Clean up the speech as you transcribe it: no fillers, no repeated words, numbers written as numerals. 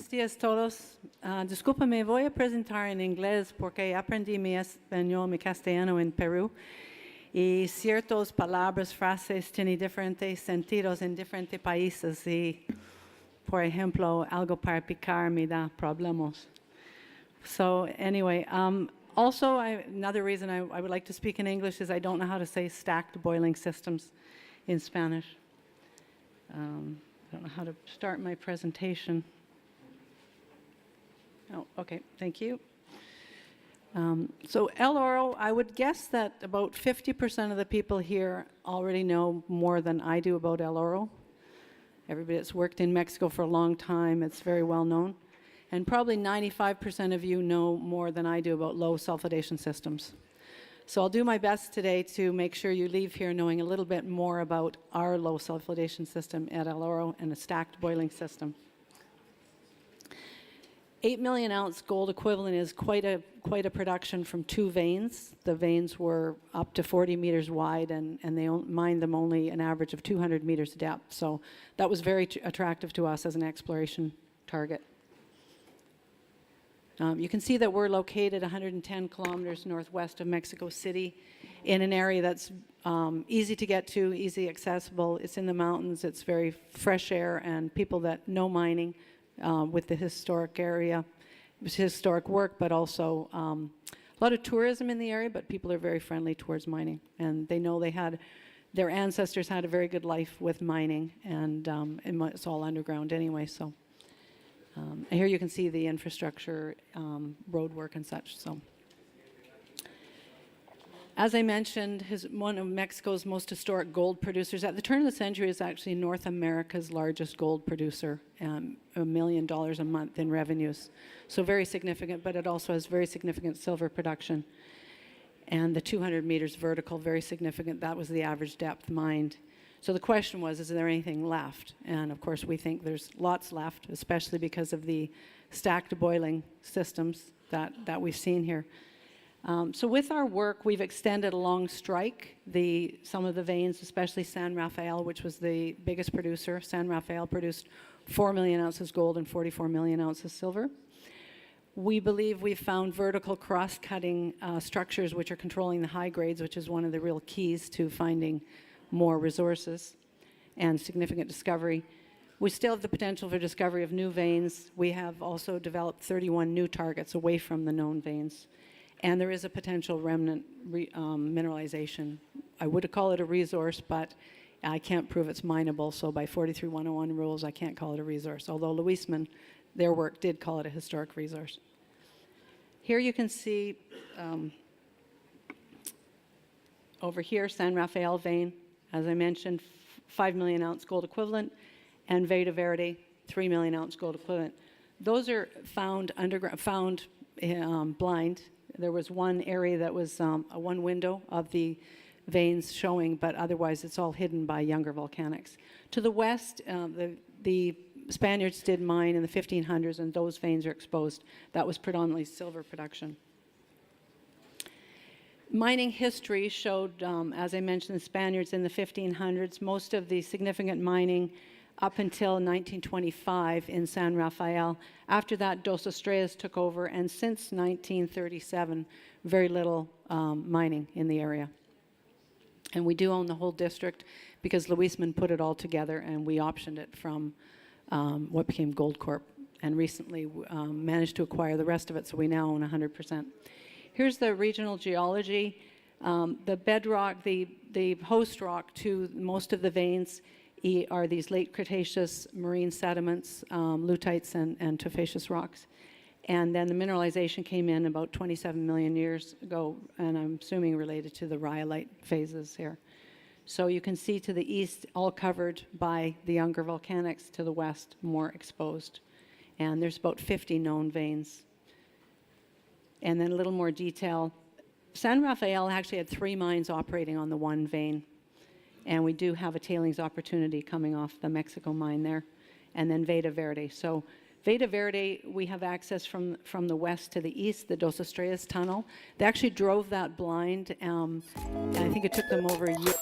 días todos. Disculpa, me voy a presentar en inglés porque aprendí mi español, mi castellano en Perú y ciertas palabras, frases tienen diferentes sentidos en diferentes países y, por ejemplo, algo para picar me da problemas. So anyway, also another reason I would like to speak in English is I don't know how to say stacked boiling systems in Spanish. I don't know how to start my presentation. Oh, okay, thank you. So El Oro, I would guess that about 50% of the people here already know more than I do about El Oro. Everybody that's worked in Mexico for a long time, it's very well known. And probably 95% of you know more than I do about low sulfidation systems. So I'll do my best today to make sure you leave here knowing a little bit more about our low sulfidation system at El Oro and a stacked boiling system. 8 million ounce gold equivalent is quite a production from two veins. The veins were up to 40 meters wide, and they mined them only an average of 200 meters depth. So that was very attractive to us as an exploration target. You can see that we're located 110 kilometers northwest of Mexico City in an area that's easy to get to, easy accessible. It's in the mountains, it's very fresh air, and people that know mining with the historic area, historic work, but also a lot of tourism in the area, but people are very friendly towards mining. And they know their ancestors had a very good life with mining, and it's all underground anyway, so. Here you can see the infrastructure, road work and such. So, as I mentioned, one of Mexico's most historic gold producers. At the turn of the century, is actually North America's largest gold producer, $1 million a month in revenues. So very significant, but it also has very significant silver production. And the 200 meters vertical, very significant. That was the average depth mined. So the question was, is there anything left? And of course, we think there's lots left, especially because of the stacked boiling systems that we've seen here. So with our work, we've extended along strike some of the veins, especially San Rafael, which was the biggest producer. San Rafael produced 4 million ounces gold and 44 million ounces silver. We believe we've found vertical cross-cutting structures which are controlling the high grades, which is one of the real keys to finding more resources and significant discovery. We still have the potential for discovery of new veins. We have also developed 31 new targets away from the known veins. And there is a potential remnant mineralization. I would call it a resource, but I can't prove it's mineable, so by 43-101 rules, I can't call it a resource, although Luisman, their work did call it a historic resource. Here you can see over here, San Rafael vein. As I mentioned, 5 million ounce gold equivalent, and Veta Verde, 3 million ounce gold equivalent. Those are found underground, blind. There was one area that was one window of the veins showing, but otherwise it's all hidden by younger volcanics. To the west, the Spaniards did mine in the 1500s, and those veins are exposed. That was predominantly silver production. Mining history showed, as I mentioned, the Spaniards in the 1500s, most of the significant mining up until 1925 in San Rafael. After that, Dos Estrellas took over, and since 1937, very little mining in the area. And we do own the whole district because Luisman put it all together, and we optioned it from what became Gold Corp, and recently managed to acquire the rest of it, so we now own 100%. Here's the regional geology. The bedrock, the host rock to most of the veins are these late Cretaceous marine sediments, lutites and tufaceous rocks. And then the mineralization came in about 27 million years ago, and I'm assuming related to the rhyolite phases here. So you can see to the east, all covered by the younger volcanics, to the west, more exposed. And there's about 50 known veins. And then a little more detail. San Rafael actually had 3 mines operating on the one vein. And we do have a tailings opportunity coming off the Mexico mine there. And then Veta Verde. So Veta Verde, we have access from the west to the east, the Dos Estrellas tunnel. They actually drove that blind. And I think it took them over a year.